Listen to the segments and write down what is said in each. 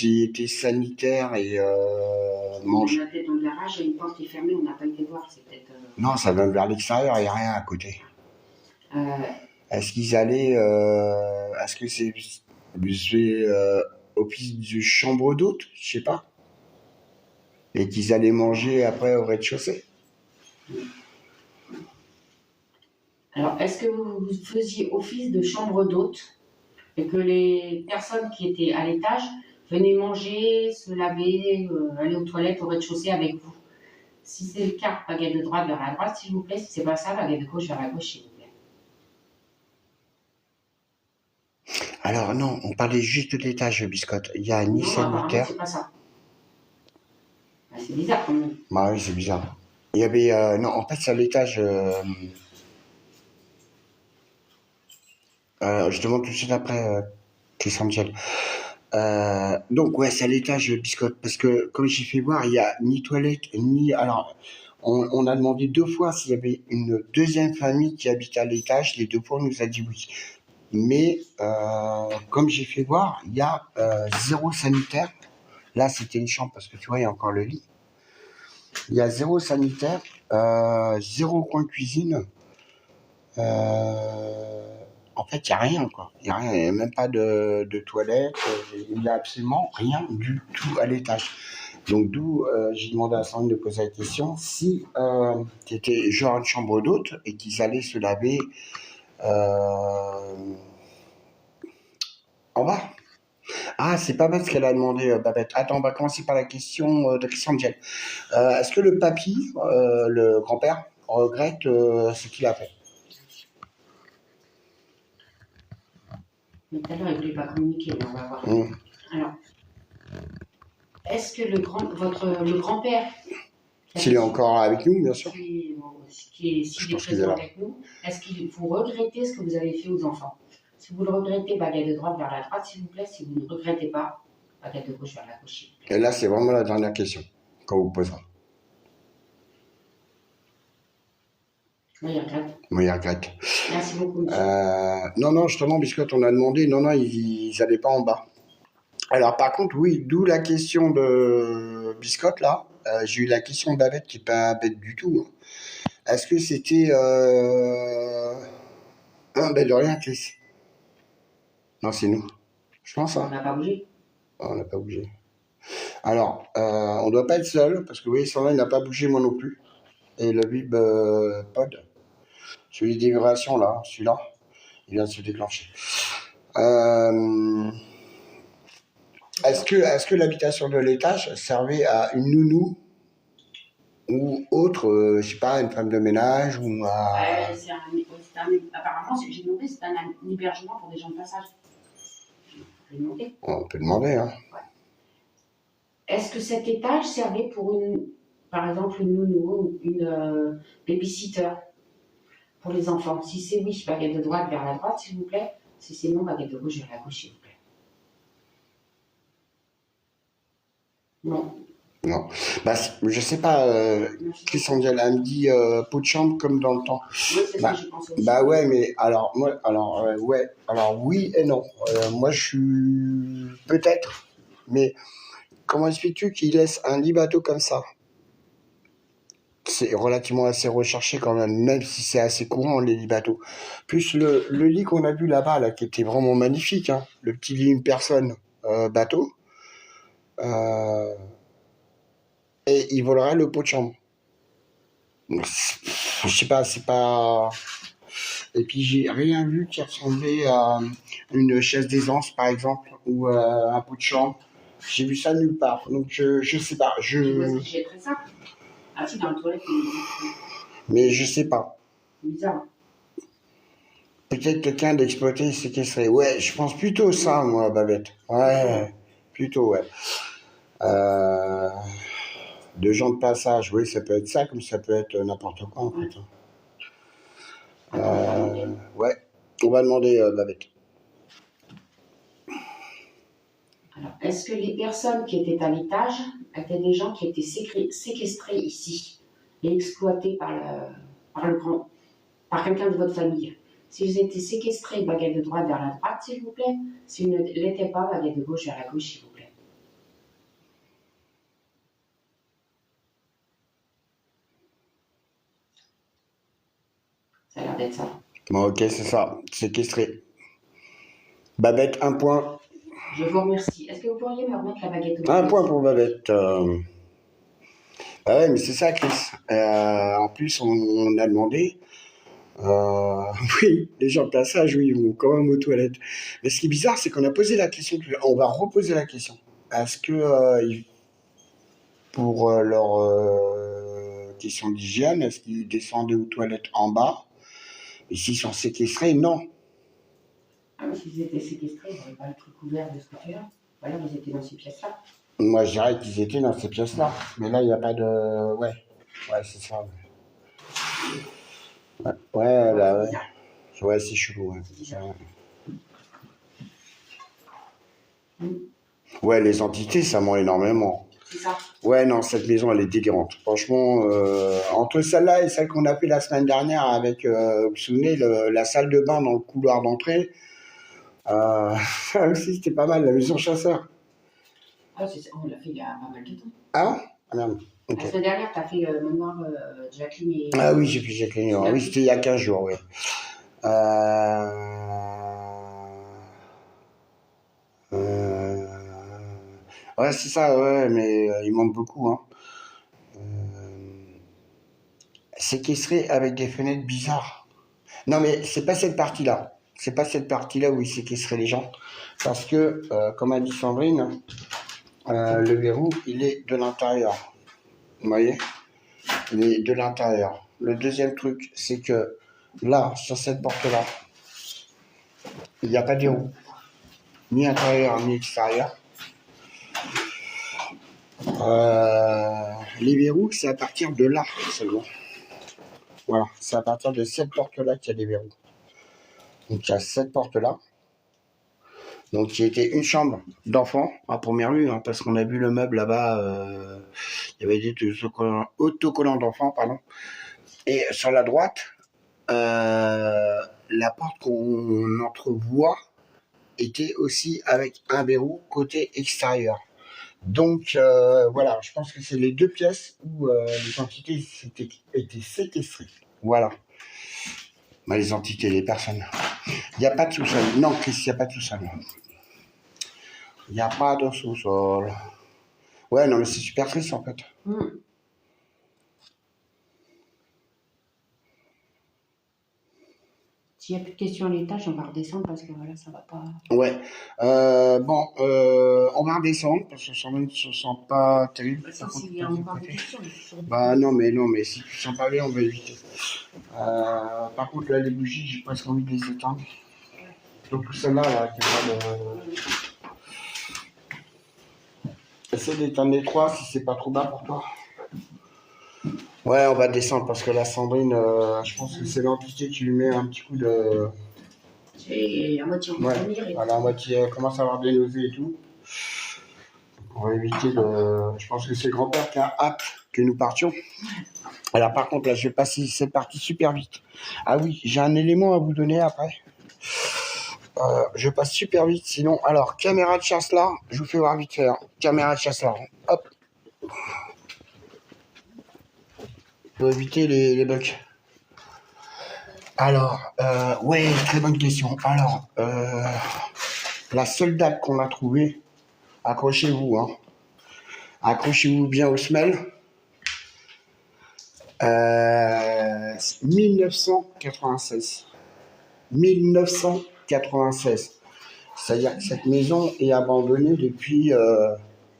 qui était sanitaire et mange. On a peut-être dans le garage, il y a une porte qui est fermée, on n'a pas été voir, c'est peut-être... Non, ça donne vers l'extérieur, il n'y a rien à côté. Est-ce qu'ils allaient... est-ce que c'est office de chambre d'hôte? Je sais pas. Et qu'ils allaient manger après au rez-de-chaussée? Alors, est-ce que vous faisiez office de chambre d'hôte et que les personnes qui étaient à l'étage venaient manger, se laver, aller aux toilettes au rez-de-chaussée avec vous? Si c'est le cas, baguette de droite vers la droite, s'il vous plaît. Si c'est pas ça, baguette de gauche vers la gauche, s'il vous plaît. Alors non, on parlait juste de l'étage, Biscotte. Il y a ni sanitaire. C'est pas ça. Bah, c'est bizarre quand même. Bah oui, c'est bizarre. Il y avait... non, en fait, c'est à l'étage... je demande tout de suite après, Christian Michel. Donc, ouais, c'est à l'étage, Biscotte. Parce que, comme j'ai fait voir, il n'y a ni toilette, ni... Alors, on a demandé 2 fois s'il y avait une deuxième famille qui habitait à l'étage. Les 2 fois, on nous a dit oui. Mais, comme j'ai fait voir, il y a 0 sanitaire. Là, c'était une chambre parce que tu vois, il y a encore le lit. Il y a 0 sanitaire, 0 coin cuisine. En fait, il n'y a rien, quoi. Il n'y a rien, il n'y a même pas de toilette. Il n'y a absolument rien du tout à l'étage. Donc, d'où j'ai demandé à Sandrine de poser la question si c'était genre une chambre d'hôte et qu'ils allaient se laver en bas. Ah, c'est pas mal ce qu'elle a demandé, Babette. Attends, on va commencer par la question de Christian Michel. Est-ce que le papy, le grand-père, regrette ce qu'il a fait? Mais tout à l'heure, il ne voulait pas communiquer, mais on va voir. Alors, est-ce que le grand-père... S'il est encore avec nous, bien sûr. S'il est présent avec nous, est-ce que vous regrettez ce que vous avez fait aux enfants? Si vous le regrettez, baguette de droite vers la droite, s'il vous plaît. Si vous ne regrettez pas, baguette de gauche vers la gauche, s'il vous plaît. Et là, c'est vraiment la dernière question qu'on vous posera. Oui, il regrette. Oui, il regrette. Merci beaucoup, monsieur. Non, justement, Biscotte, on a demandé, non, ils n'allaient pas en bas. Alors, par contre, oui, d'où la question de Biscotte, là. J'ai eu la question de Babette, qui n'est pas bête du tout. Est-ce que c'était... de rien, Chris. Non, c'est nous. Je pense, hein. On n'a pas bougé. On n'a pas bougé. Alors, on ne doit pas être seul, parce que oui, Sandrine n'a pas bougé, moi non plus. Et le Vib Pod, celui des vibrations, là, celui-là, il vient de se déclencher. Est-ce que l'habitation de l'étage servait à une nounou ou autre, je sais pas, une femme de ménage ou à... Apparemment, j'ai demandé, c'est un hébergement pour des gens de passage. On peut demander, hein. Ouais. Est-ce que cet étage servait pour par exemple, une nounou, une babysitter pour les enfants? Si c'est oui, baguette de droite vers la droite, s'il vous plaît. Si c'est non, baguette de gauche vers la gauche, s'il vous plaît. Non. Non. Bah, je sais pas, Christian Dial, elle me dit pot de chambre comme dans le temps. Oui, c'est ça, je pense aussi. Bah ouais, mais alors, moi, ouais, alors oui et non. Moi, je suis peut-être, mais comment expliques-tu qu'il laisse un lit bateau comme ça? C'est relativement assez recherché quand même si c'est assez courant, les lits bateaux. Plus le lit qu'on a vu là-bas, là, qui était vraiment magnifique, hein, le petit lit une personne bateau. Et il volerait le pot de chambre. Je sais pas, c'est pas... Et puis j'ai rien vu qui ressemblait à une chaise d'aisance, par exemple, ou un pot de chambre. J'ai vu ça nulle part. Donc je sais pas. J'ai pris ça. Ah si, dans le toilette. Mais je sais pas. Bizarre. Peut-être quelqu'un d'exploité séquestré. Ouais, je pense plutôt ça, moi, Babette. Ouais, plutôt, ouais. De gens de passage, oui, ça peut être ça, comme ça peut être n'importe quoi, en fait. Ouais, on va demander Babette. Alors, est-ce que les personnes qui étaient à l'étage étaient des gens qui étaient séquestrés ici et exploités par quelqu'un de votre famille? S'ils étaient séquestrés, baguette de droite vers la droite, s'il vous plaît. S'ils ne l'étaient pas, baguette de gauche vers la gauche, s'il vous plaît. Ça a l'air d'être ça. Bon, ok, c'est ça. Séquestré. Babette, un point. Je vous remercie. Est-ce que vous pourriez me remettre la baguette au Un milieu, point s'il pour vous plaît? Babette. Ah ouais, mais c'est ça, Chris. En plus, on a demandé. Euh, oui, les gens de passage, oui, ils vont quand même aux toilettes. Mais ce qui est bizarre, c'est qu'on a posé la question. On va reposer la question. Est-ce que pour leur question d'hygiène, est-ce qu'ils descendaient aux toilettes en bas? Et s'ils sont séquestrés, non. Ah, mais s'ils étaient séquestrés, ils n'avaient pas le truc ouvert de ce côté-là. Voilà, ils étaient dans ces pièces-là. Moi, je dirais qu'ils étaient dans ces pièces-là. Mais là, il n'y a pas de... Ouais, ouais, c'est ça. Ouais, ouais, là, ouais. Ouais, c'est chelou. Ouais. C'est bizarre. Ouais, les entités, ça ment énormément. C'est ça. Ouais, non, cette maison, elle est délirante. Franchement, entre celle-là et celle qu'on a fait la semaine dernière avec, vous vous souvenez, la salle de bain dans le couloir d'entrée, ça aussi, c'était pas mal, la maison chasseur. Ah, on l'a fait il y a pas mal de temps. Ah bon? Ah merde. Ok. La semaine dernière, tu as fait Manoir Jacqueline et. Ah oui, j'ai fait Jacqueline. Oui, c'était il y a 15 jours, oui. Euh, Ouais, c'est ça, ouais, mais il manque beaucoup, hein. Séquestré avec des fenêtres bizarres. Non, mais c'est pas cette partie-là. C'est pas cette partie-là où il séquestrait les gens. Parce que, comme a dit Sandrine, le verrou, il est de l'intérieur. Vous voyez? Il est de l'intérieur. Le deuxième truc, c'est que là, sur cette porte-là, il n'y a pas de verrou. Ni intérieur, ni extérieur. Les verrous, c'est à partir de là seulement. Voilà, c'est à partir de cette porte-là qu'il y a des verrous. Donc il y a cette porte-là. Donc qui était une chambre d'enfant à première vue, hein, parce qu'on a vu le meuble là-bas, il y avait des autocollants d'enfants, pardon. Et sur la droite, la porte qu'on entrevoit était aussi avec un verrou côté extérieur. Donc voilà, je pense que c'est les deux pièces où les entités étaient séquestrées. Voilà. Bah, les entités, les personnes. Il n'y a pas de sous-sol. Non, Chris, il n'y a pas de sous-sol. Il n'y a pas de sous-sol. Ouais, non, mais c'est super triste en fait. S'il n'y a plus de questions à l'étage, on va redescendre parce que voilà, ça va pas. Ouais. Bon, on va redescendre parce que ça ne se sent pas terrible. S'il y a encore des questions, Bah non, mais si tu sens pas bien, on va éviter. Par contre, là, les bougies, j'ai presque envie de les éteindre. Surtout celle-là, là, qui est pas de... Essaye d'éteindre les trois si c'est pas trop bas pour toi. Ouais, on va descendre parce que la Sandrine, je pense que c'est l'entité qui lui met un petit coup de... Et à moitié on va venir. Ouais, voilà, à moitié, elle commence à avoir des nausées et tout. On va éviter le... Je pense que c'est le grand-père qui a hâte que nous partions. Alors par contre, là, je vais passer cette partie super vite. Ah oui, j'ai un élément à vous donner après. Je passe super vite, sinon... Alors, caméra de chasse là, je vous fais voir vite fait. Hein. Caméra de chasse là, hop. Pour éviter les bugs. Alors, ouais, très bonne question. Alors, la seule date qu'on a trouvée, accrochez-vous, hein. Accrochez-vous bien aux semelles. 1996. 1996. C'est-à-dire que cette maison est abandonnée depuis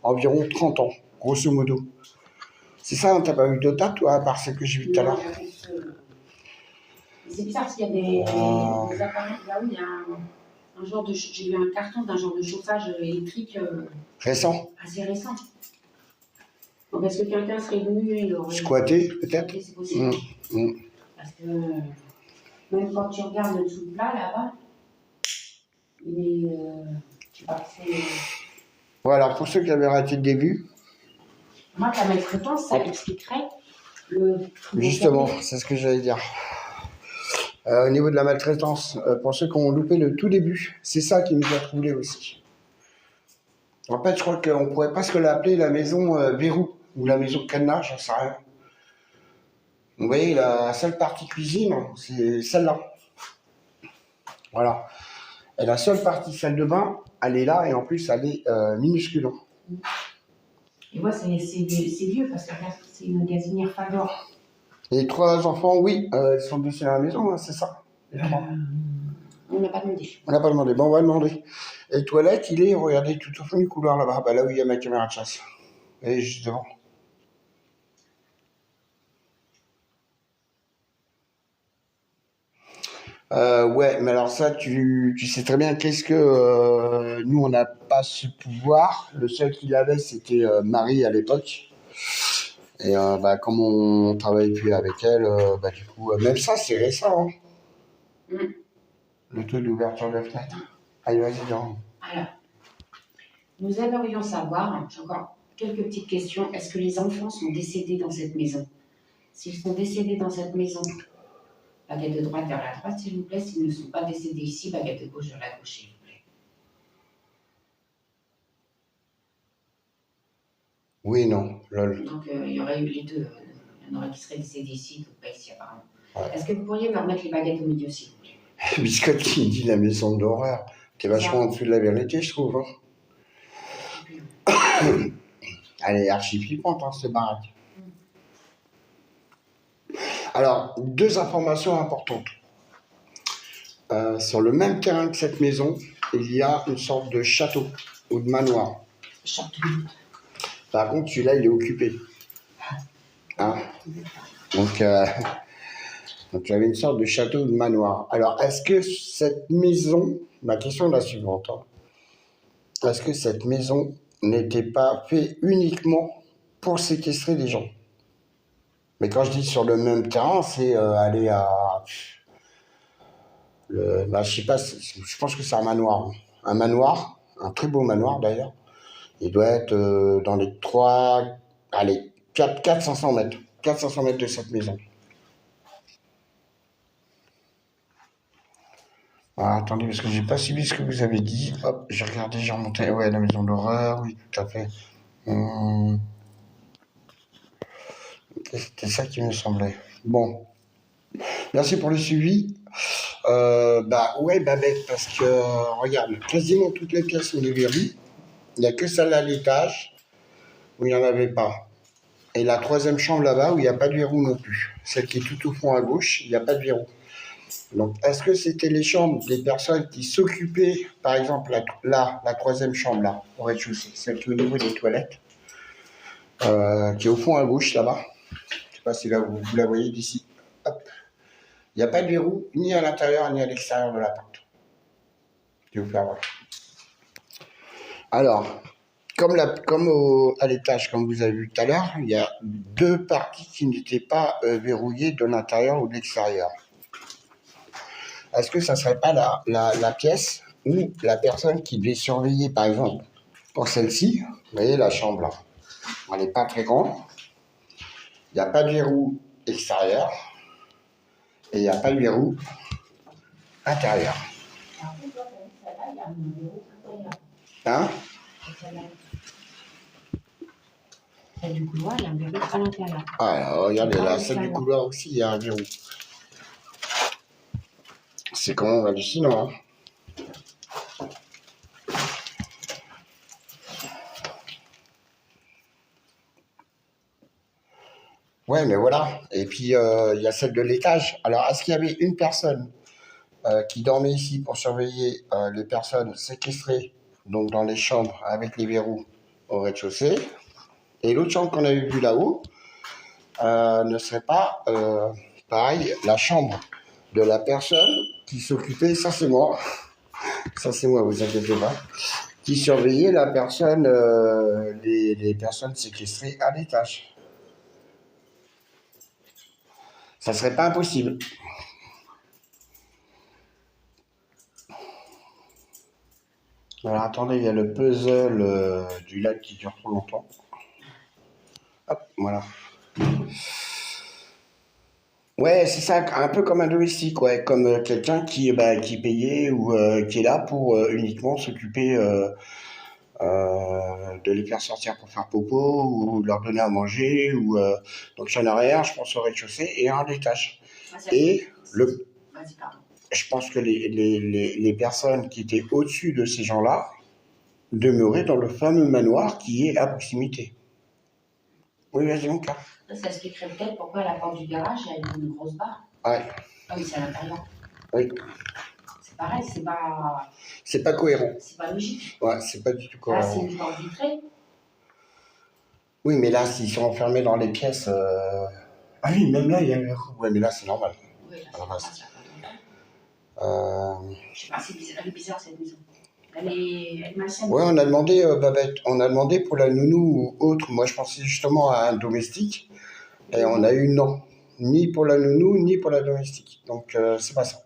environ 30 ans, grosso modo. C'est ça, hein, t'as pas vu d'autres dates, toi, à part celle que j'ai vue tout à l'heure? C'est bizarre s'il y a des appareils. Là où il y a un genre de. J'ai vu un carton d'un genre de chauffage électrique Récent? assez récent. Donc, est-ce que quelqu'un serait venu et aurait. Squatté, peut-être? C'est possible. Parce que même quand tu regardes le dessous de plat là-bas, il est. Je sais pas, c'est. Voilà, pour ceux qui avaient raté le début. Moi, la maltraitance, ça expliquerait le. Justement, c'est ce que j'allais dire. Au niveau de la maltraitance, pour ceux qui ont loupé le tout début, c'est ça qui nous a troublés aussi. En fait, je crois qu'on pourrait presque l'appeler la maison verrou ou la maison cadenas, j'en sais rien. Vous voyez, la seule partie cuisine, c'est celle-là. Voilà. Et la seule partie salle de bain, elle est là et en plus, elle est minuscule. Et moi, c'est vieux parce que regarde, c'est une gazinière Fagor. Les 3 enfants, oui, ils sont dessinés à la maison, hein, c'est ça. Les 3. On n'a pas demandé. On n'a pas demandé, bon, on va demander. Et les toilettes, il est, regardez, tout au fond du couloir là-bas, là où il y a ma caméra de chasse. Et juste devant. Ouais, mais alors ça, tu sais très bien qu'est-ce que nous, on n'a pas ce pouvoir. Le seul qu'il avait, c'était Marie à l'époque. Et comme on travaille plus avec elle, du coup, même ça, c'est récent. Hein. Le taux d'ouverture de fenêtre. Allez, vas-y, Jean. Alors, nous aimerions savoir, j'ai encore quelques petites questions. Est-ce que les enfants sont décédés dans cette maison? S'ils sont décédés dans cette maison, baguette de droite vers la droite, s'il vous plaît. S'ils ne sont pas décédés ici, baguette de gauche vers la gauche, s'il vous plaît. Oui, non, lol. Donc, il y aurait eu les deux. Il y en aurait qui seraient décédés ici, d'autres pas ici, apparemment. Ouais. Est-ce que vous pourriez me remettre les baguettes au milieu, s'il vous plaît? Biscotte qui me dit la maison d'horreur. T'es vachement en dessous de la vérité, je trouve. Hein. Elle est archi flippante, hein, cette baraque. Alors, 2 informations importantes. Sur le même terrain que cette maison, il y a une sorte de château ou de manoir. Château. Par contre, celui-là, il est occupé. Hein? Donc, j'avais une sorte de château ou de manoir. Alors, est-ce que cette maison, ma question est la suivante, hein. Est-ce que cette maison n'était pas faite uniquement pour séquestrer des gens? Mais quand je dis sur le même terrain, c'est aller à... je sais pas, je pense que c'est un manoir. Un manoir, un très beau manoir d'ailleurs. Il doit être dans les 400-500 mètres. 400-500 mètres de cette maison. Ah, attendez, parce que j'ai pas suivi ce que vous avez dit. Hop, j'ai regardé, j'ai remonté. Ouais, la maison d'horreur, oui, tout à fait. C'était ça qui me semblait. Bon. Merci pour le suivi. Ouais, Babette, parce que, regarde, quasiment toutes les pièces sont des verrouilles. Il n'y a que celle à l'étage où il n'y en avait pas. Et la 3e chambre là-bas où il n'y a pas de verrou non plus. Celle qui est tout au fond à gauche, il n'y a pas de verrou. Donc, est-ce que c'était les chambres des personnes qui s'occupaient, par exemple, la 3e chambre là, au rez-de-chaussée, celle qui est au niveau des toilettes, qui est au fond à gauche là-bas. Je ne sais pas si là vous la voyez d'ici. Hop. Il n'y a pas de verrou ni à l'intérieur ni à l'extérieur de la porte. Je vais vous faire voir. Alors, à l'étage, comme vous avez vu tout à l'heure, il y a 2 parties qui n'étaient pas verrouillées de l'intérieur ou de l'extérieur. Est-ce que ça ne serait pas la pièce où la personne qui devait surveiller, par exemple, pour celle-ci, vous voyez la chambre là, elle n'est pas très grande, il n'y a pas de verrou extérieur et il n'y a pas de verrou intérieur. Hein? Celle du couloir, il y a un verrou à l'intérieur. Ah, regardez, là, celle du couloir aussi, il y a un verrou. C'est quand même hallucinant, hein. Ouais, mais voilà. Et puis, il y a celle de l'étage. Alors, est-ce qu'il y avait une personne qui dormait ici pour surveiller les personnes séquestrées, donc dans les chambres avec les verrous au rez-de-chaussée, et l'autre chambre qu'on avait vue là-haut ne serait pas, pareil, la chambre de la personne qui s'occupait, ça c'est moi, vous inquiétez pas, qui surveillait la personne, les personnes séquestrées à l'étage. Ça serait pas impossible. Alors attendez, il y a le puzzle du lac qui dure trop longtemps. Hop, voilà. Ouais, c'est ça, un peu comme un domestique, ouais, comme quelqu'un qui payait ou qui est là pour uniquement s'occuper de les faire sortir pour faire popo ou de leur donner à manger. Donc il y en a rien, je pense, au rez-de-chaussée et un étage. Et Vas-y, pardon. je pense que les personnes qui étaient au-dessus de ces gens-là demeuraient dans le fameux manoir qui est à proximité. Oui, vas-y, mon cas. Ça expliquerait peut-être pourquoi à la porte du garage, il y a une grosse barre. Ouais. Ah oui, c'est à l'intérieur. Oui. C'est pareil, c'est pas... C'est pas cohérent. C'est pas logique. Ouais, c'est pas du tout Là, cohérent. c'est une porte vitrée. Oui, mais là, s'ils sont enfermés dans les pièces... Ah oui, même là, il y a... Ouais, mais là, c'est normal. Oui, là, À la base. c'est pas Je sais pas, elle est bizarre, cette maison. Elle est malsaine. Ouais, on a demandé, Babette, on a demandé pour la nounou ou autre. Moi, je pensais justement à un domestique. Et on a eu non. Ni pour la nounou, ni pour la domestique. Donc, c'est pas ça.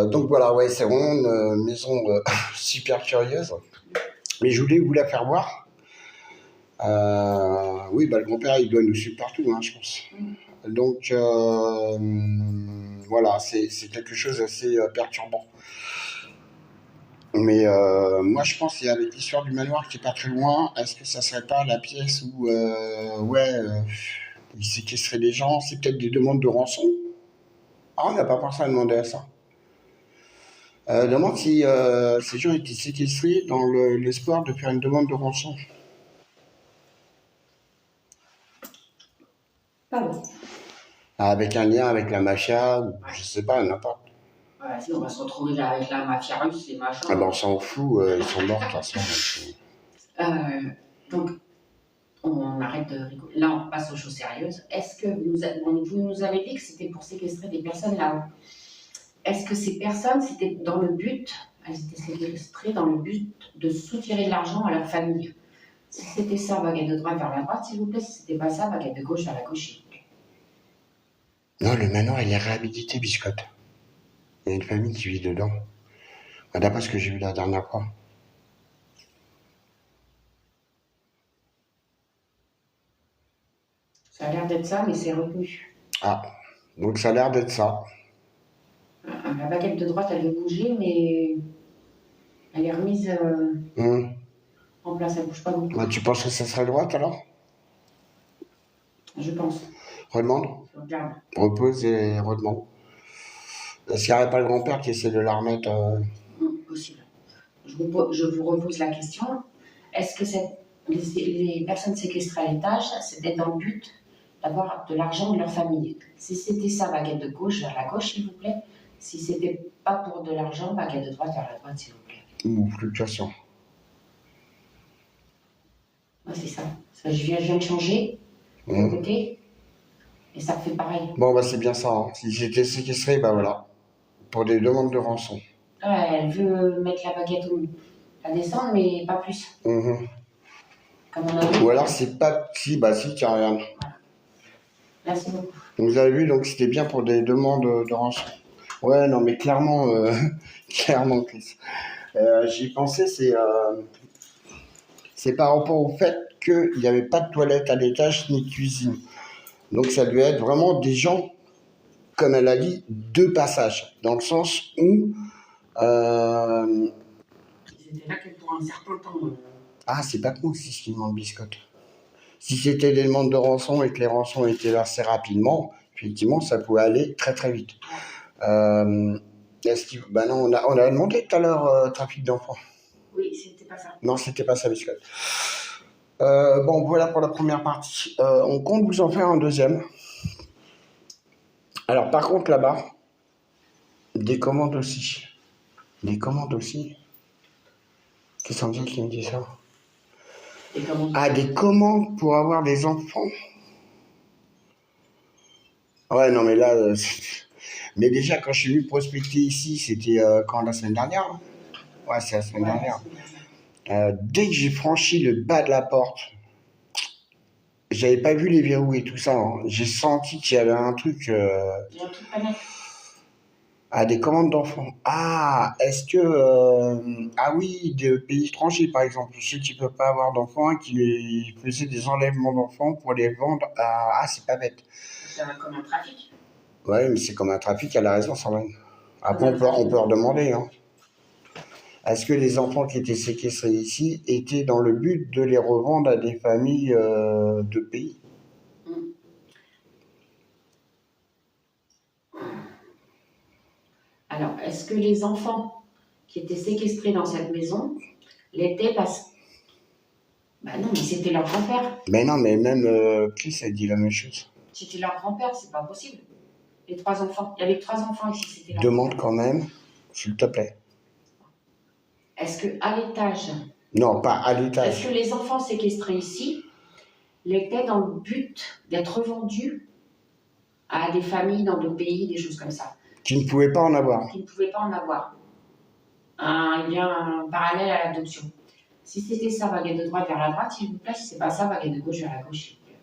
Donc voilà, ouais, c'est vraiment une maison super curieuse. Mais je voulais vous la faire voir. Oui, bah, le grand-père, il doit nous suivre partout, hein, je pense. Donc, voilà, c'est quelque chose d'assez perturbant. Mais moi, je pense qu'il y a l'histoire du manoir qui est pas très loin. Est-ce que ça serait pas la pièce où, ils séquestraient des gens? C'est peut-être des demandes de rançon? Ah, on n'a pas pensé à demander à ça. Demande si ces gens étaient séquestrés dans l'espoir de faire une demande de rançon. Pardon. Avec un lien avec la mafia, ou je sais pas, n'importe. Ouais, sinon on va se retrouver là avec la mafia russe, les machins. Ah ben on s'en fout, ils sont morts de toute façon. Donc, on arrête de rigoler. Là, on passe aux choses sérieuses. Est-ce que vous nous avez dit que c'était pour séquestrer des personnes là-haut? Est-ce que ces personnes, c'était dans le but, elles étaient séquestrées dans le but de soutirer de l'argent à leur famille? Si c'était ça, baguette de droite vers la droite, s'il vous plaît. Si c'était pas ça, baguette de gauche vers la gauche, s'il vous plaît. Non, le manoir, il est réhabilité, Biscotte. Il y a une famille qui vit dedans. D'après ce que j'ai vu la dernière fois. Ça a l'air d'être ça, mais c'est retenu. Ah, donc ça a l'air d'être ça. La baguette de droite, elle veut bouger, mais elle est remise en place, elle bouge pas beaucoup. Bah, tu penses que ça serait droite alors? Je pense. Redemande. Je regarde. Repose et redemande. Est-ce qu'il n'y aurait pas le grand-père qui essaie de la remettre Possible. Je vous repose la question. Est-ce que les personnes séquestrées à l'étage, c'était dans le but d'avoir de l'argent de leur famille? Si c'était ça, baguette de gauche vers la gauche, s'il vous plaît. Si c'était pas pour de l'argent, baguette de droite vers la droite, s'il vous plaît. Ou fluctuation. Ouais, c'est ça. Je viens de changer de côté et ça fait pareil. Bon, bah c'est bien ça. Hein. Si j'étais séquestré, bah voilà. Pour des demandes de rançon. Ouais, elle veut mettre la baguette à descendre, mais pas plus. Comme on a vu. Ou alors c'est pas... Si, bah si, tiens, regarde. Voilà. Merci beaucoup. Donc, vous avez vu, donc c'était bien pour des demandes de rançon. Ouais, non, mais clairement, clairement, Chris. J'y pensais, c'est par rapport au fait qu'il n'y avait pas de toilette à l'étage ni de cuisine. Donc ça devait être vraiment des gens, comme elle a dit, de passage. Dans le sens où... Ils étaient là que pour un certain temps. Ah, c'est pas con aussi ce qu'ils demandent, Biscotte. Si c'était des demandes de rançon et que les rançons étaient versées rapidement, effectivement, ça pouvait aller très très vite. Bah non, on a demandé tout à l'heure trafic d'enfants. Oui, c'était pas ça. Non, c'était pas ça, Biscotte. Bon, voilà pour la première partie. On compte vous en faire un deuxième. Alors, par contre, là-bas, des commandes aussi. Des commandes aussi. Qu'est-ce qu'on dit qui me dit ça? Ah, des commandes pour avoir des enfants. Ouais, non, mais là... Mais déjà, quand je suis venu prospecter ici, c'était quand, la semaine dernière? Hein. Ouais, c'est la semaine dernière. Dès que j'ai franchi le bas de la porte, j'avais pas vu les verrous et tout ça. Hein. J'ai senti qu'il y avait un truc... Ah, des commandes d'enfants. Ah, est-ce que... ah oui, de pays étrangers, par exemple. Ceux qui ne peuvent pas avoir d'enfants, qui faisaient des enlèvements d'enfants pour les vendre à... Ah, c'est pas bête. C'est comme un trafic. Ouais, mais c'est comme un trafic, elle a raison, Sandrine. Après, on peut redemander. Hein. est-ce que les enfants qui étaient séquestrés ici étaient dans le but de les revendre à des familles de pays? Mm. Alors, est-ce que les enfants qui étaient séquestrés dans cette maison l'étaient parce... Bah non, mais c'était leur grand-père. Mais non, mais même Chris a dit la même chose. C'était leur grand-père, c'est pas possible. Les 3 enfants. Il y avait 3 enfants ici, c'était leur Demande grand-père. quand même, s'il te plaît. Est-ce que à l'étage, Non, pas à est-ce l'étage. que les enfants séquestrés ici l'étaient dans le but d'être revendus à des familles dans d'autres pays, des choses comme ça, Qui ne pouvaient pas en avoir. qui ne pouvaient pas en avoir un lien parallèle à l'adoption? Si c'était ça, baguette de droite vers la droite, s'il vous plaît. Si c'est pas ça, baguette de gauche vers la gauche, s'il vous plaît.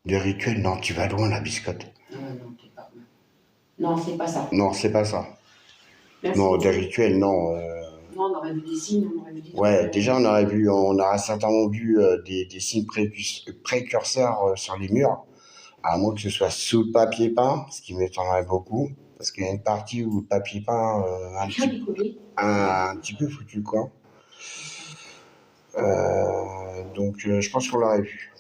Des rituels, non, tu vas loin, la biscotte. Non, t'es pas... Non, c'est pas ça. Non, c'est pas ça. Merci Non, beaucoup. des rituels, non. Non, on aurait vu des signes, on aurait vu des Ouais, trucs. déjà, on aura certainement vu des signes précurseurs sur les murs, à moins que ce soit sous le papier peint, ce qui m'étonnerait beaucoup, parce qu'il y a une partie où le papier peint Bien décollé. un petit peu foutu, quoi. Donc, je pense qu'on l'aurait vu.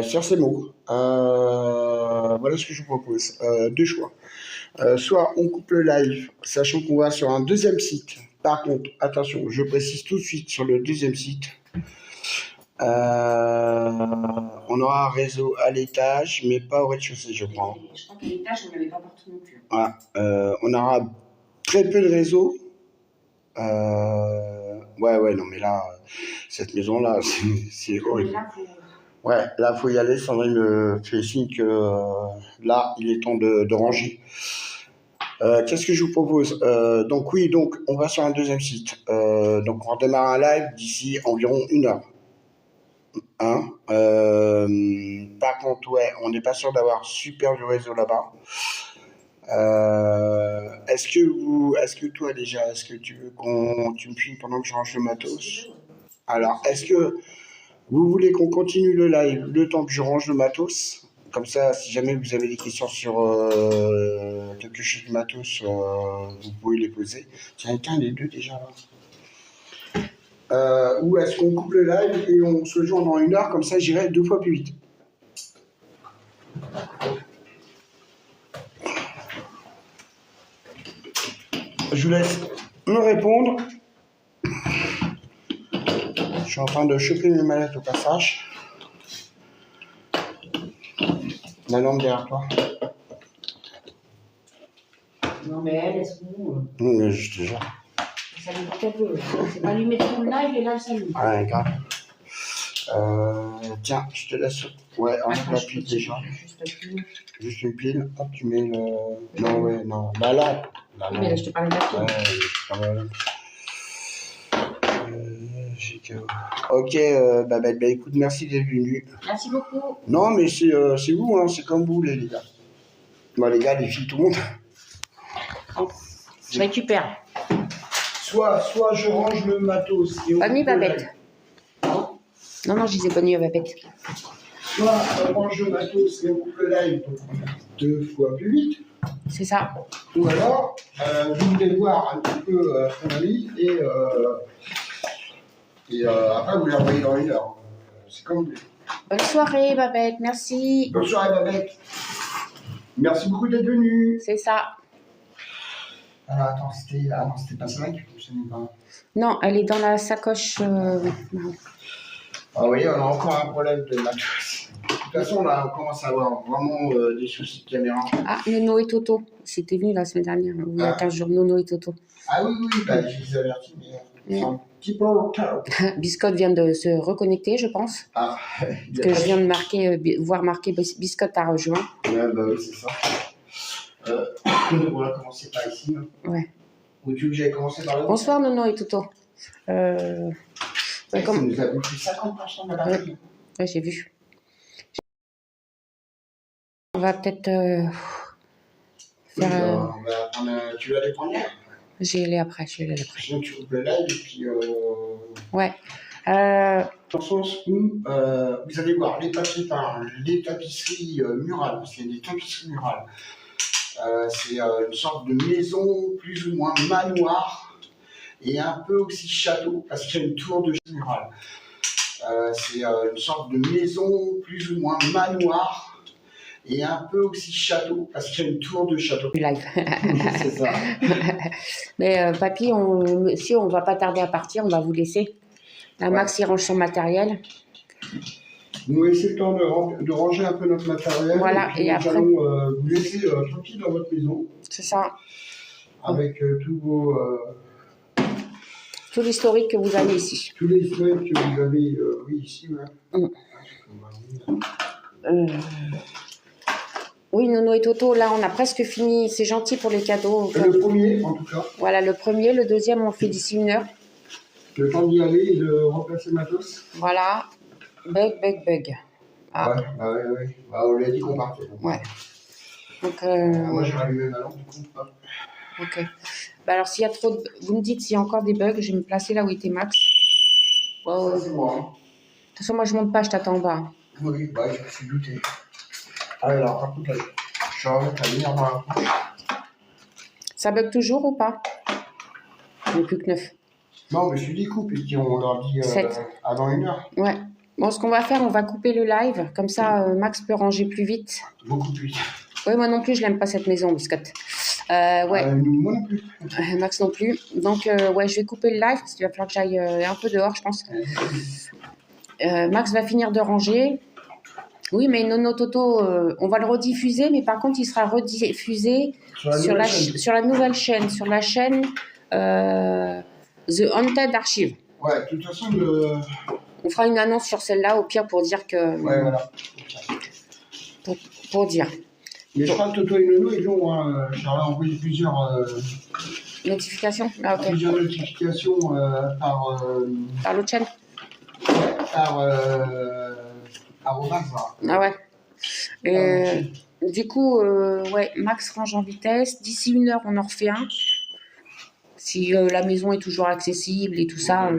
Sur ces mots, voilà ce que je vous propose. Deux choix. Soit on coupe le live, sachant qu'on va sur un deuxième site. Par contre, attention, je précise tout de suite sur le deuxième site, on aura un réseau à l'étage, mais pas au rez-de-chaussée, je crois. Je crois qu'à l'étage, on n'avait pas partout non plus. Voilà. On aura très peu de réseau. Ouais, non, mais là, cette maison-là, c'est horrible. Là, Ouais, là, faut y aller. Sandrine me fait signe que là, il est temps de ranger. Qu'est-ce que je vous propose? Donc oui, donc on va sur un deuxième site. Donc on redémarre un live d'ici environ 1 heure. Hein? Par contre, ouais, on n'est pas sûr d'avoir super du réseau là-bas. Est-ce que toi déjà, est-ce que tu veux tu me filmes pendant que je range le matos? Alors, est-ce que vous voulez qu'on continue le live le temps que je range le matos? Comme ça, si jamais vous avez des questions sur quelque chose de matos, vous pouvez les poser. Tiens, éteins les deux déjà là. Ou est-ce qu'on coupe le live et on se joint dans 1 heure, comme ça j'irai 2 fois plus vite. Je vous laisse me répondre. Je suis en train de choper mes mallettes au passage. La lampe derrière toi. Non, mais elle, laisse-nous. Non, mais je te jure. Ça lui porte un peu. C'est pas lui mettre tout le live et là, ça lui. Ouais, grave. Tiens, je te laisse. Ouais, enlève la pile déjà. Juste une pile. Hop, tu mets le. Non, ouais, non. La lampe. Mais là, je te parlais de la pile. Ouais, je parle de la lampe. Ok, bah, écoute, merci d'être venu. Merci beaucoup. Non, mais c'est vous, hein, c'est comme vous, les gars. Bon, les gars, les filles, tout le monde. Bon, je récupère. Soit je range le matos. Et on Bonne nuit, coupe le Babette. live. Non, je disais bonne nuit à Babette. Soit on range le matos et on coupe le live, donc on est 2 fois plus vite. C'est ça. Ou alors, vous voulez voir un petit peu son avis et après vous l'envoyez dans 1 heure. C'est comme vous voulez. Bonne soirée, Babette. Merci. Bonne soirée, Babette. Merci beaucoup d'être venu. C'est ça. Alors, attends, c'était pas ça qui fonctionnait pas. Non, elle est dans la sacoche. marron. Ah oui, on a encore un problème de matos. De toute façon, là, on commence à avoir vraiment des soucis de caméra. Ah, Nono et Toto. C'était venu la semaine dernière, ou il y a 15 jours, Nono et Toto. Ah oui, bah, je les avertis, mais c'est un petit peu en retard. Biscotte vient de se reconnecter, je pense. Ah, Parce que je viens de voir marquer Biscotte a rejoint. Ouais, bah oui, c'est ça. On va commencer par ici. Hein. Ouais. Ou tu veux que j'aille commencer par là? Bonsoir, Nono et Toto. Ça nous a bouffé 50% de la batterie. Ouais, j'ai vu. On va peut-être faire. On va prendre, tu vas les prendre là? Je vais aller après. Sinon, tu coupes le live et puis. Ouais. Dans le sens où vous allez voir les papiers peints, les tapisseries murales, parce qu'il y a des tapisseries murales. C'est une sorte de maison plus ou moins manoir et un peu aussi château, parce qu'il y a une tour de murale. C'est une sorte de maison plus ou moins manoir et un peu aussi château, parce qu'il y a une tour de château. Du live. C'est ça. Mais papy, si on va pas tarder à partir, on va vous laisser. Là, Max, il range son matériel. Nous laissez le temps de ranger un peu notre matériel. Voilà, et nous après... allons vous laisser tranquille dans votre maison. C'est ça. Avec tous vos... tout l'historique que vous avez ici. Tous les historiques que vous avez, oui, ici, ouais. Oui, Nono et Toto, là, on a presque fini. C'est gentil pour les cadeaux. Le premier, en tout cas. Voilà, le premier. Le deuxième, on le fait d'ici 1 heure. Le temps d'y aller et de remplacer matos. Voilà. Bug. Ah. Ouais. Bah, on lui a dit qu'on partait. Ouais. Donc, moi, j'ai rallumé ma lampe, du coup. Ok. Bah alors, s'il y a trop de... Vous me dites s'il y a encore des bugs, je vais me placer là où était Max. Ça, c'est moi. De toute façon, moi, je monte pas, je t'attends en bas. Oui, bah, je me suis douté. Alors, par contre, là, je vais remettre la lumière dans la couche. Ça bug toujours ou pas? Il n'y a plus que 9. Non, mais je dis coupe et puis on leur dit avant 1 heure. Ouais. Bon, ce qu'on va faire, on va couper le live. Comme ça, Max peut ranger plus vite. Beaucoup plus vite. Oui, moi non plus, je l'aime pas cette maison, Biscotte. Ouais. Moi non plus. Max non plus. Donc, ouais, je vais couper le live parce qu'il va falloir que j'aille un peu dehors, je pense. Max va finir de ranger. Oui, mais Nono Toto, on va le rediffuser, mais par contre, il sera rediffusé sur la nouvelle chaîne, sur la chaîne The Haunted Archive. Ouais, de toute façon, on fera une annonce sur celle-là, au pire, pour dire que... Ouais, voilà. Pour dire. Mais je crois que Toto et Nono, ils l'ont. Je leur ai envoyé plusieurs... notifications. Ah, ok. Plusieurs notifications par l'autre chaîne. Par Ah ouais. Et, du coup, ouais, Max range en vitesse. D'ici 1 heure, on en refait un. Si la maison est toujours accessible et tout ça.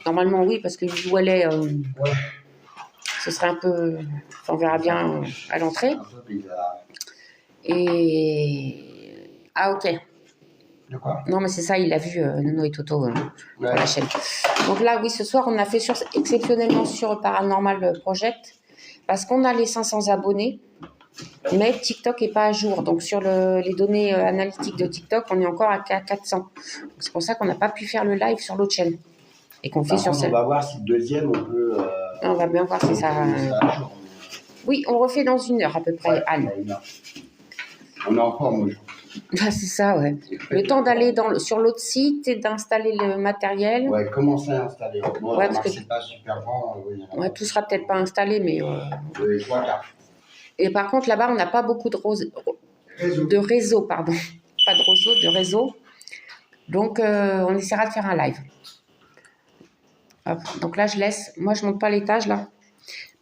Normalement, oui, parce que où elle est, ce serait un peu... on verra bien à l'entrée. Et... Ah, ok. De quoi? Non, mais c'est ça, il a vu Nono et Toto sur la chaîne. Donc là, oui, ce soir, on a fait exceptionnellement sur Paranormal Project parce qu'on a les 500 abonnés, mais TikTok n'est pas à jour. Donc sur les données analytiques de TikTok, on est encore à 400. C'est pour ça qu'on n'a pas pu faire le live sur l'autre chaîne. Et qu'on fait sur celle. On va voir si le deuxième, on peut... On va bien voir si ça... Oui, on refait dans 1 heure à peu près, ouais, Anne. On est en forme aujourd'hui. Ah, c'est ça, ouais. Le temps d'aller sur l'autre site et d'installer le matériel. Ouais, commencer à installer. Bon, ouais, parce que c'est pas super grand. Ouais, tout sera peut-être pas installé, mais... Oui, 3/4. Et par contre, là-bas, on n'a pas beaucoup de réseau. Pardon. Pas de réseau. Donc, on essaiera de faire un live. Hop. Donc là, je laisse. Moi, je monte pas l'étage, là.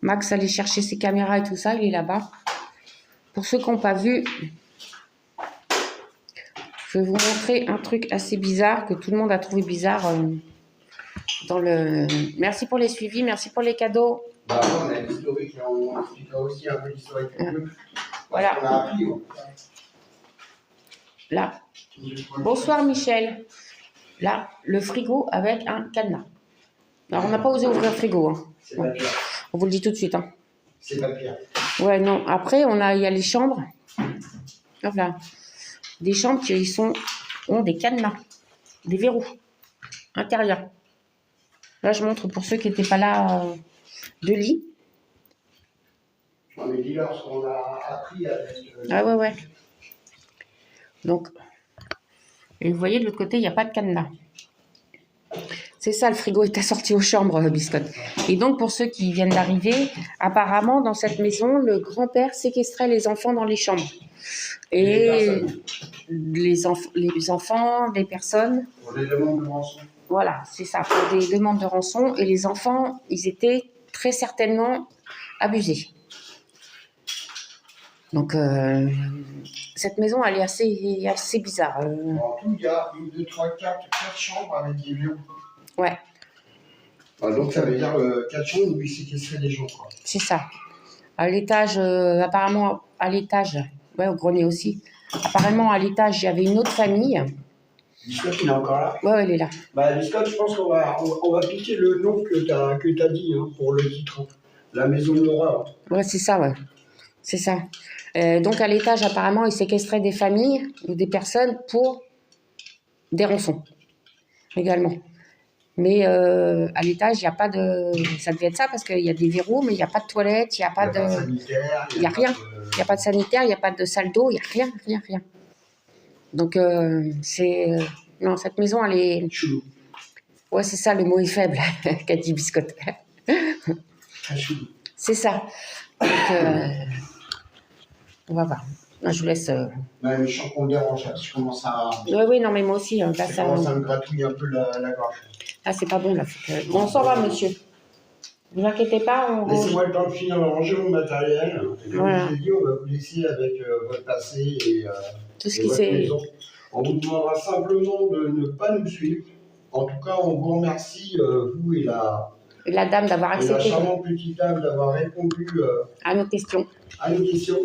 Max allait chercher ses caméras et tout ça. Il est là-bas. Pour ceux qui n'ont pas vu, je vais vous montrer un truc assez bizarre que tout le monde a trouvé bizarre dans le... Merci pour les suivis, merci pour les cadeaux. Bah, on a l'historique, on expliquera aussi un peu l'historique. Voilà. On a appris, là. Bonsoir Michel. Là, le frigo avec un cadenas. Alors, on n'a pas osé ouvrir le frigo. Hein. Ouais. On vous le dit tout de suite. Hein. C'est pas pire. Ouais, non. Après, il y a les chambres. Voilà. Des chambres qui ont des cadenas, des verrous intérieurs. Là, je montre pour ceux qui n'étaient pas là de lit. On est dit lorsqu'on a appris avec... Ah ouais. Donc, et vous voyez, de l'autre côté, il n'y a pas de cadenas. C'est ça, le frigo est assorti aux chambres, Biscotte. Et donc, pour ceux qui viennent d'arriver, apparemment, dans cette maison, le grand-père séquestrait les enfants dans les chambres. Et les enfants, les personnes... Pour des demandes de rançon. Voilà, c'est ça, pour des demandes de rançon. Et les enfants, ils étaient très certainement abusés. Donc, cette maison, elle est assez bizarre. En tout, il y a 1, 2, 3, 4 chambres avec des verrous. Ouais. Ah, donc ça veut dire 4 chambres où il séquestrait des gens, quoi. C'est ça. À l'étage, apparemment, à l'étage, ouais, au grenier aussi. Apparemment, à l'étage, il y avait une autre famille. Biscotte, il est encore là? Ouais, elle est là. Bah, Biscotte, je pense on va piquer le nom que t'as dit hein, pour le titre. La maison de l'horreur. Ouais, c'est ça, ouais. C'est ça. Donc, à l'étage, apparemment, ils séquestraient des familles ou des personnes pour des rançons également. Mais à l'étage, il n'y a pas de... Ça devait être ça parce qu'il y a des verrous, mais il n'y a pas de toilette, il n'y a pas de... sanitaire. Il n'y a rien. Il n'y a pas de sanitaire, il n'y a pas de salle d'eau, il n'y a rien, rien, rien. Donc, c'est... non, cette maison, elle est... Chelou. Ouais, c'est ça, le mot est faible, qu'a dit Biscotte. Très chelou. C'est ça. Donc, on va voir. Là, je vous laisse... Ouais, mais je sens qu'on le dérange, là. Je commence à... Oui, oui, non, mais moi aussi. Là, Ça commence à me gratouiller un peu la gorge. Ah, c'est pas bon, là. Bon, on s'en va, monsieur. Ne vous inquiétez pas, on... Laissez-moi le temps de finir de ranger mon matériel. Et comme Voilà. je vous ai dit, on va vous laisser avec votre passé et, Tout ce et qui votre s'est... maison. On vous demandera simplement de ne pas nous suivre. En tout cas, on vous remercie, vous et La dame d'avoir la accepté charmante petite dame d'avoir répondu à nos questions. à nos questions.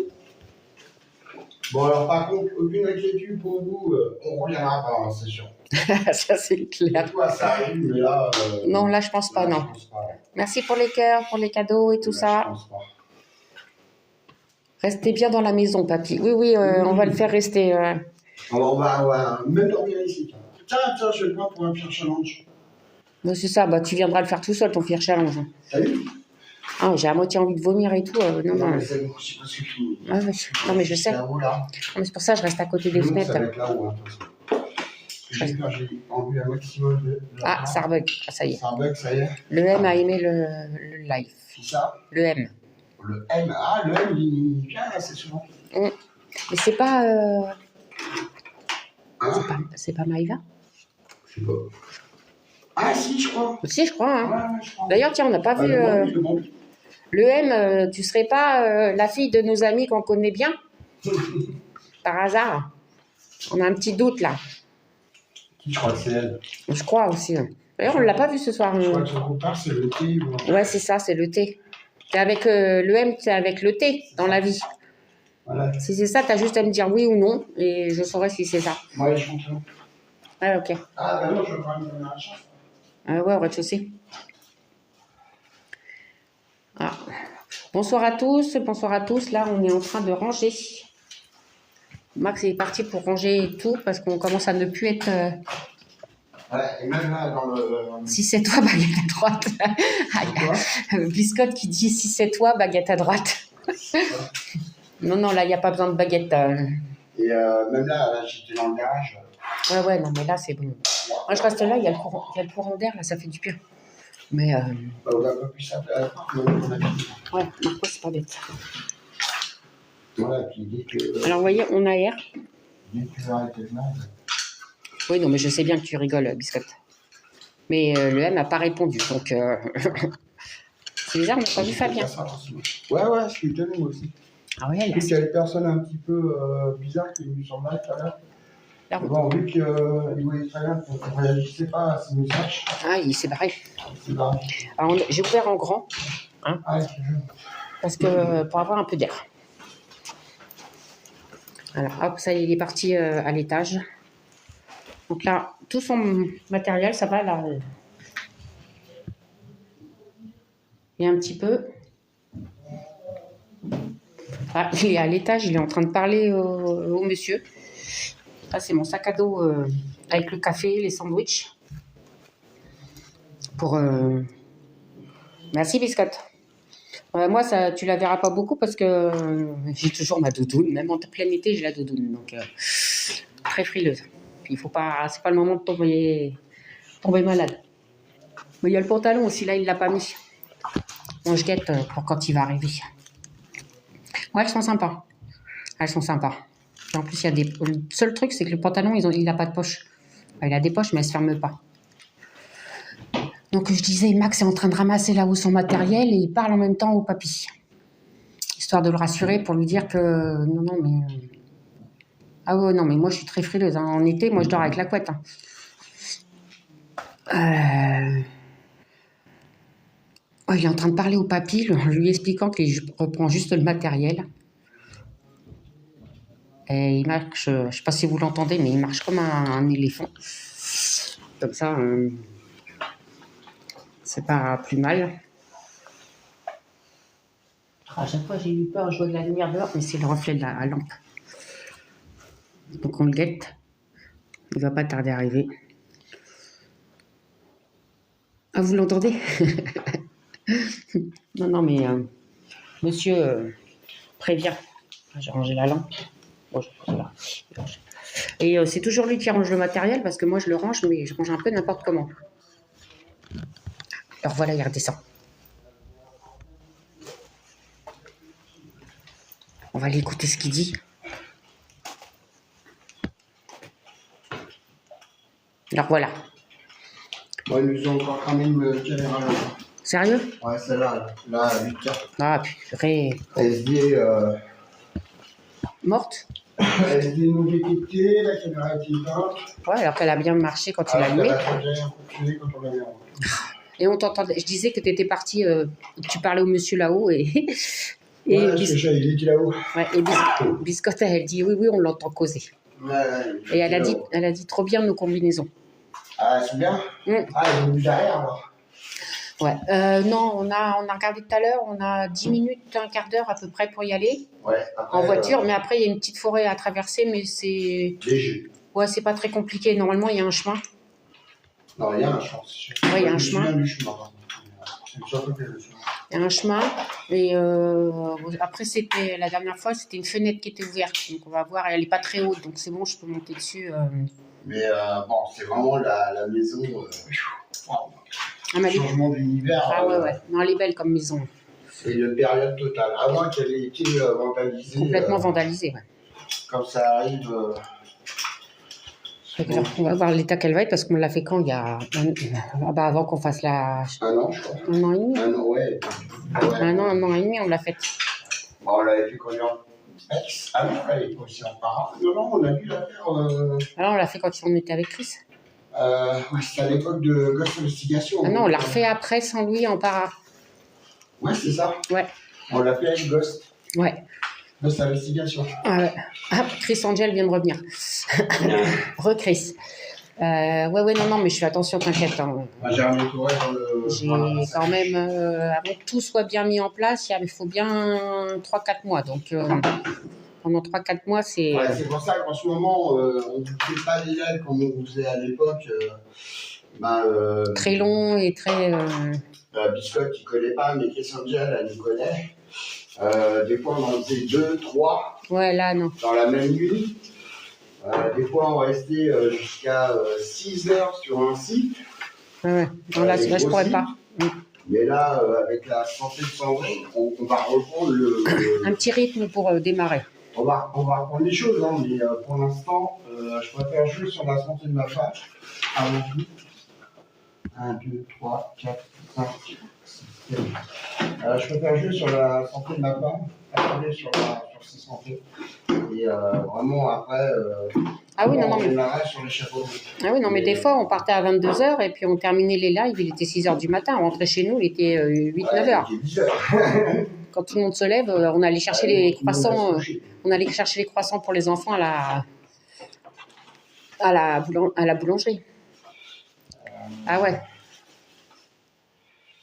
Bon, alors par contre, aucune inquiétude pour vous, on ne reviendra pas, hein, c'est sûr. Ça, c'est clair. Des fois, ça arrive, mais là... Non, là, je pense pas, là, non. je pense pas. Merci pour les cœurs, pour les cadeaux et tout Là, ça. je pense pas. Restez bien dans la maison, papy. Oui, oui, on va le faire rester. On va même dormir ici. Tiens, je vais te voir pour un pire challenge. Bon, c'est ça, bah, tu viendras le faire tout seul, ton fier challenge. T'as vu? Ah, j'ai à moitié envie de vomir et tout. Non, non. mais c'est bon, je sais pas ce que fini. Ah, oui. Non, mais je sais. C'est là-haut, là. Non, mais c'est pour ça que je reste à côté des Non, fenêtres. ça va être là-haut, hein, de toute façon. J'ai enlevé un maximum de... Ah, ça rebug. Ah, ça y est. Ça bug, ça y est. Le M a aimé le live. C'est ça? Le M. Le M. Ah, le M, il vient assez souvent. Mais c'est pas... Hein? c'est pas Maïva? Je sais pas. Ah, si, je crois. Si, je crois. Hein. Ouais, je crois. D'ailleurs, tiens, on n'a pas vu... Le M, tu serais pas la fille de nos amis qu'on connaît bien? Par hasard? On a un petit doute, là. Je crois que c'est elle. Je crois aussi. Hein. D'ailleurs, on ne l'a pas vu ce soir. Je crois que son compare, c'est le T. Ouais, c'est ça, c'est le T. C'est avec le M, c'est avec le T dans la vie. Voilà. Si c'est ça, tu as juste à me dire oui ou non et je saurai si c'est ça. Ouais, je comprends. Ah, ok. Ah, bah non, je vais quand même donner un chat. Ouais, au rez-de-chaussée. Ah. Bonsoir à tous, bonsoir à tous. Là, on est en train de ranger. Max est parti pour ranger tout parce qu'on commence à ne plus être... Ouais, et même là, dans le... Si c'est toi, baguette à droite. Biscotte qui dit si c'est toi, baguette à droite. Non, non, là, il n'y a pas besoin de baguette. Et même là, j'étais dans le garage. Ouais, non, mais là, c'est bon. Moi, je reste là, il y a le courant d'air, là, ça fait du bien. Mais... Bah, on a pas pu s'appeler. Ouais, Marco, c'est pas bête. Voilà, puis dès que... Alors, vous voyez, on aère. Dès que tu veux arrêter le mal... Oui, non, mais je sais bien que tu rigoles, Biscotte. Mais le M n'a pas répondu, donc... C'est bizarre, on n'a pas vu Fabien. Ouais, je suis étonné, moi aussi. Ah ouais, Je là, trouve qu'il y a une personne un petit peu bizarre qui est venue sur live tout à l'heure. là, Bon, vu qu'il voyait très bien qu'on ne réagissait pas à ces messages, ah, il s'est barré. c'est barré. Alors, j'ai ouvert en grand, hein, Ah, je te jure. parce que pour avoir un peu d'air. Voilà, hop, ça y est, il est parti à l'étage. Donc là, tout son matériel, ça va là. Il y a un petit peu. Ah, il est à l'étage, il est en train de parler au monsieur. Ça, c'est mon sac à dos avec le café, les sandwichs. Pour... Merci, Biscotte. Moi, ça, tu la verras pas beaucoup parce que j'ai toujours ma doudoune. Même en plein été, j'ai la doudoune. Donc, très frileuse. Puis, il faut pas... C'est pas le moment de tomber malade. Mais il y a le pantalon aussi, là, il l'a pas mis. Moi, je guette pour quand il va arriver. Ouais, elles sont sympas. Elles sont sympas. En plus, il y a des... Le seul truc, c'est que le pantalon, il n'a pas de poche. Enfin, il a des poches, mais elles ne se ferment pas. Donc, je disais, Max est en train de ramasser là-haut son matériel et il parle en même temps au papy. Histoire de le rassurer pour lui dire que... Non, mais... Ah ouais, non, mais moi, je suis très frileuse. Hein. En été, moi, je dors avec la couette. Hein. il est en train de parler au papy, lui expliquant qu'il reprend juste le matériel. Et il marche, je ne sais pas si vous l'entendez, mais il marche comme un éléphant. Comme ça, c'est pas plus mal. À chaque fois, j'ai eu peur, je vois de la lumière dehors, mais c'est le reflet de la lampe. Donc on le guette. Il va pas tarder à arriver. Ah, vous l'entendez? Non, mais monsieur prévient. J'ai rangé la lampe. Bon, je pose là. Et c'est toujours lui qui range le matériel parce que moi je le range, mais je range un peu n'importe comment. Alors voilà, il redescend. On va aller écouter ce qu'il dit. Alors voilà. Bon, ils nous ont encore cramé une caméra là. Sérieux? Ouais, celle-là, là, 8K. Ah, purée. SD, Morte? SD non détectée, la caméra était éteinte. Ouais, alors qu'elle a bien marché quand tu l'as allumée. Elle a très bien fonctionné quand on l'a mis en route. Et on t'entendait. Je disais que tu étais parti, tu parlais au monsieur là-haut et. Ouais, il était là-haut. Ouais, et Biscotte, elle dit oui, on l'entend causer. Ouais, et elle a dit trop bien nos combinaisons. Ah, c'est bien. Ah, ils ont vu derrière, alors. Ouais. Non, on a regardé tout à l'heure, on a 10 minutes, un quart d'heure à peu près pour y aller. Ouais, après, en voiture, mais après, il y a une petite forêt à traverser, mais c'est. Léger. Ouais, c'est pas très compliqué. Normalement, il y a un chemin. Non, il y a un chemin, c'est sûr. Ouais, il y a un chemin. Il y a un chemin. Et après, c'était la dernière fois, c'était une fenêtre qui était ouverte. Donc, on va voir. Elle n'est pas très haute, donc c'est bon, je peux monter dessus. Mais bon, c'est vraiment la maison. Changement d'univers. Ah ouais. Non, elle est belle comme maison. C'est une période totale. Avant qu'elle ait été vandalisée. Complètement vandalisée, ouais. Quand ça arrive. On va voir l'état qu'elle va être parce qu'on l'a fait quand il y a avant qu'on fasse la. Un an, je crois. Un an et demi. Un an, ouais. Un an et demi, on l'a fait. Bon, on l'avait fait quand il y a Ah non, elle est aussi en parent. Non, on a dû la faire. Alors, on l'a fait quand on était avec Chris. Ouais, c'était à l'époque de Ghost Investigation. Ah non, on l'a refait après sans lui en para. Ouais, c'est ça. Ouais. On l'a fait avec Ghost. Ouais. Ghost Investigation. Ah ouais. Ah, Chris Angel vient de revenir. Re-Chris. Ouais, non, mais je fais attention, t'inquiète. Hein. J'ai remis tout dans le. J'ai quand même, avant que tout soit bien mis en place, il faut bien 3-4 mois. Donc, pendant 3-4 mois, c'est. Ouais, c'est pour ça qu'en ce moment, on ne fait pas des ailes comme on faisait à l'époque. Très long et très. Biscotte, il ne connaît pas, mais Chris Angel, elle nous connaît. Des fois, on en faisait 2, 3. Ouais, là, non. Dans la même nuit. Des fois, on restait jusqu'à 6 heures sur un site. Ouais. Non, là, je ne pourrais pas. Mais là, avec la santé de Sandrine, on va reprendre un petit rythme pour démarrer. On va reprendre les choses, hein, mais pour l'instant, je préfère jouer sur la santé de ma femme avant tout. 1, 2, 3, 4, 5, 6, 7. Je préfère jouer sur la santé de ma femme, attendre sur sa santé. Et vraiment, après, ah oui, non, mais... on arrête sur les chapeaux. Ah oui, non, mais des fois, on partait à 22h et puis on terminait les lives, il était 6h du matin. On rentrait chez nous, il était 8-9h. Il était 10h. Quand tout le monde se lève, on allait chercher les croissants. On allait chercher les croissants pour les enfants à la boulangerie. Ah ouais.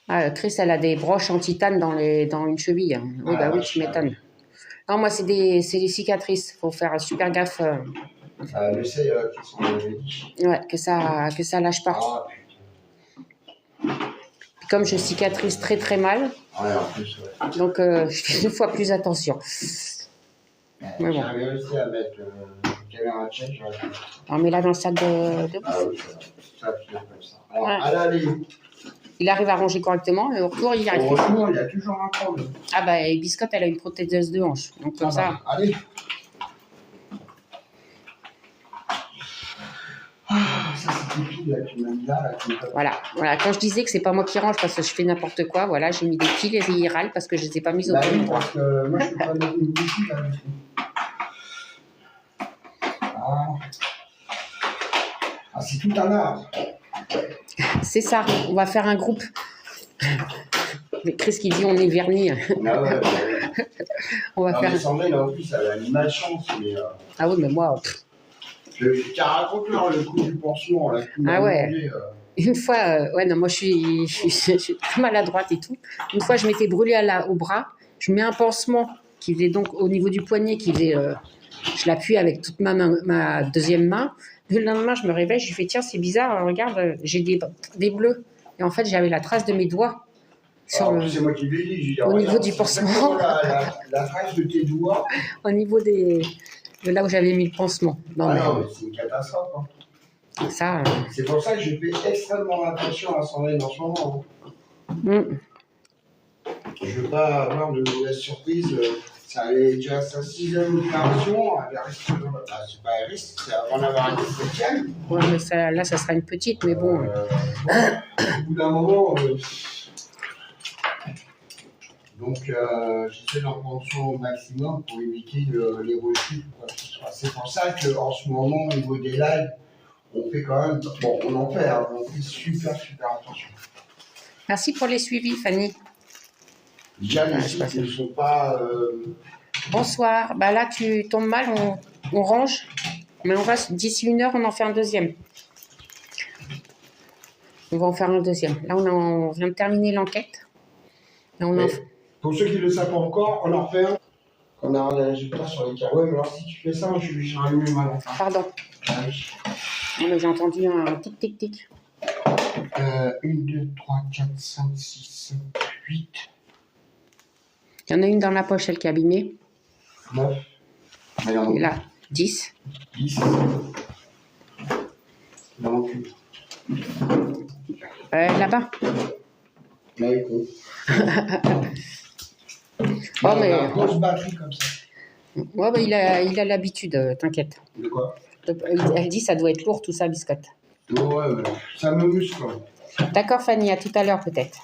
Ah, Chris, elle a des broches en titane dans une cheville. Oui, bah oui, tu m'étonnes. Non, moi, c'est des cicatrices. Il faut faire super gaffe. Je sais qu'ils sont ouais, que ça lâche pas. Ah, Puis comme je cicatrise très très mal, ouais, en plus, ouais. Donc je fais 2 fois plus attention. J'ai réussi à mettre une caméra de check. On met là dans le sac de Ah oui, ça, je comme ça. Alors, ouais. à l'aller. Il arrive à ranger correctement, et au retour, il y arrive. Au retour, il y a toujours un problème. Ah bah, et Biscotte, elle a une prothèse de hanche. Donc comme ça. Allez. Ça, c'était tout là, tu m'as mis là. Voilà. Quand je disais que c'est pas moi qui range parce que je fais n'importe quoi, voilà, j'ai mis des piles et ils râlent parce que je les ai pas mises au bon endroit. Parce que moi, je peux pas mettre une bougie là. Ah, c'est tout un art. C'est ça, on va faire un groupe. Chris qui dit on est vernis. Ah ouais, ouais. On va Non, faire. mais Sandrine, en plus, elle a une malchance, mais. Ah oui, mais moi. Raconte-leur le coup du pansement, là. Ah ouais. Une fois, ouais, non, moi je suis très maladroite et tout. Une fois, je m'étais brûlée au bras. Je mets un pansement qui faisait donc au niveau du poignet, qui faisait. Je l'appuie avec toute ma deuxième main. Le lendemain, je me réveille, je fais tiens, c'est bizarre, regarde, j'ai des bleus. Et en fait, j'avais la trace de mes doigts. C'est moi qui l'ai dit. Au niveau du pansement. La trace de tes doigts. Au niveau de là où j'avais mis le pansement. Non, mais c'est une catastrophe. Hein. Ça, c'est pour ça que je fais extrêmement attention à Sandrine en ce moment. Je ne veux pas avoir de mauvaises surprises. Ça est déjà sa 6e opération. C'est pas un risque, c'est avant d'avoir une 7e. Ouais, mais là, ça sera une petite, mais bon. Au bout d'un moment. Donc, j'essaie d'en prendre soin au maximum pour éviter les rechutes. C'est pour ça qu'en ce moment, au niveau des lives, on fait quand même. Bon, on en fait, hein, on fait super attention. Merci pour les suivis, Fanny. Déjà, les sites ne sont pas. Bonsoir. Bah là, tu tombes mal, on range. Mais on va, d'ici 1 heure, on en fait un deuxième. On va en faire un deuxième. Là, on vient de terminer l'enquête. Pour ceux qui ne le savent pas encore, on en refait un. On a des résultats sur les carreaux. Ouais, mais alors si tu fais ça, je rallume ma lampe. Pardon. Ah oui. Non, mais j'ai entendu un tic-tic-tic. 1, 2, 3, 4, 5, 6, 7, 8. Il y en a une dans la poche, celle qui est abîmée. 9. Et là, 10. 10. Non, plus. Là-bas. Là, il compte. Oh, mais... une grosse batterie comme ça. Ouais, bah, il a l'habitude, t'inquiète. De quoi? Elle dit ça doit être lourd tout ça, biscotte. Ouais, ça me muscle quand même. D'accord, Fanny, à tout à l'heure peut-être.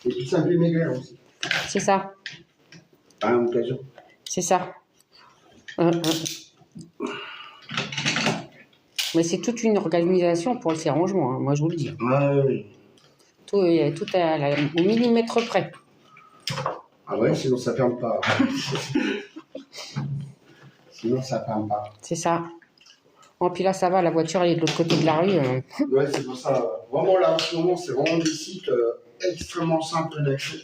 Et puis ça me fait maigrir aussi. C'est ça. À l'occasion. C'est ça. Mais c'est toute une organisation pour ces rangements, hein, moi je vous le dis. Ouais, oui. Tout au millimètre près. Ah ouais, sinon ça ferme pas. Sinon ça ferme pas. C'est ça. Bon, puis là ça va, la voiture elle est de l'autre côté de la rue. Ouais, c'est pour ça. Vraiment là en ce moment, c'est vraiment des sites extrêmement simples d'accès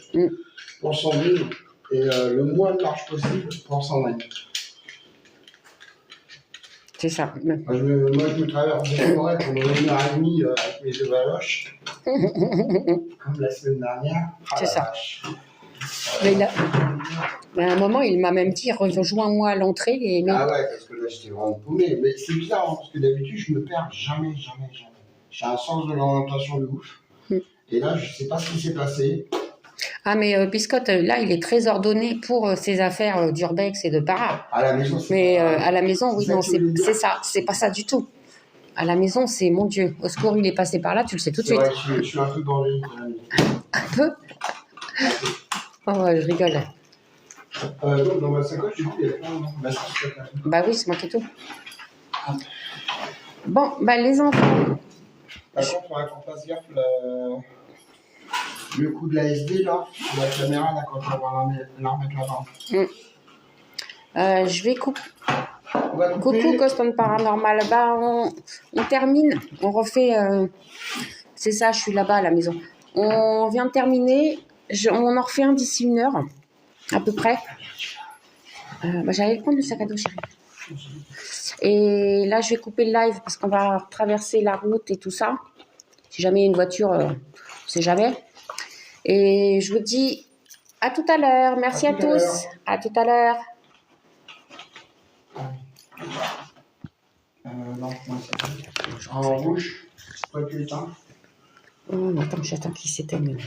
pour Sandrine et le moins de marge possible pour Sandrine. C'est ça. Moi, je me traverse des forêts pendant 1h30 avec mes 2 valoches. Comme la semaine dernière. C'est ça. Mais à un moment, il m'a même dit rejoins-moi à l'entrée. Ah ouais, parce que là, j'étais vraiment paumé. Mais c'est bizarre, hein, parce que d'habitude, je me perds jamais. J'ai un sens de l'orientation de ouf. Et là, je sais pas ce qui s'est passé. Ah, mais Biscotte, là, il est très ordonné pour ses affaires d'urbex et de para. À la maison, c'est mais pas à la maison, oui, non, c'est ça. C'est pas ça du tout. À la maison, c'est mon Dieu. Au secours, il est passé par là, tu le sais tout de suite. Ouais, je suis un peu bordé. Un peu. Oh, ouais, je rigole. Donc, dans ma sacoche, du coup, il y a plein de... Bah oui, c'est moi qui ai tout. Bon, bah les enfants. Par contre, il faudrait qu'on fasse gaffe le coup de la SD, là, sur la caméra, là, quand on va la remettre là-bas. Je vais couper. Coucou, Ghost Paranormal. Bah, on termine. On refait... C'est ça, je suis là-bas à la maison. On vient de terminer. On en refait un d'ici 1 heure, à peu près. J'allais prendre le sac à dos, chérie. Et là, je vais couper le live parce qu'on va traverser la route et tout ça. Si jamais il y a une voiture, on ne sait jamais. Et je vous dis à tout à l'heure. Merci à tous. À tout à l'heure. Non, moi, c'est en rouge. Toi, tu éteins. Attends, j'attends qu'il s'éteigne.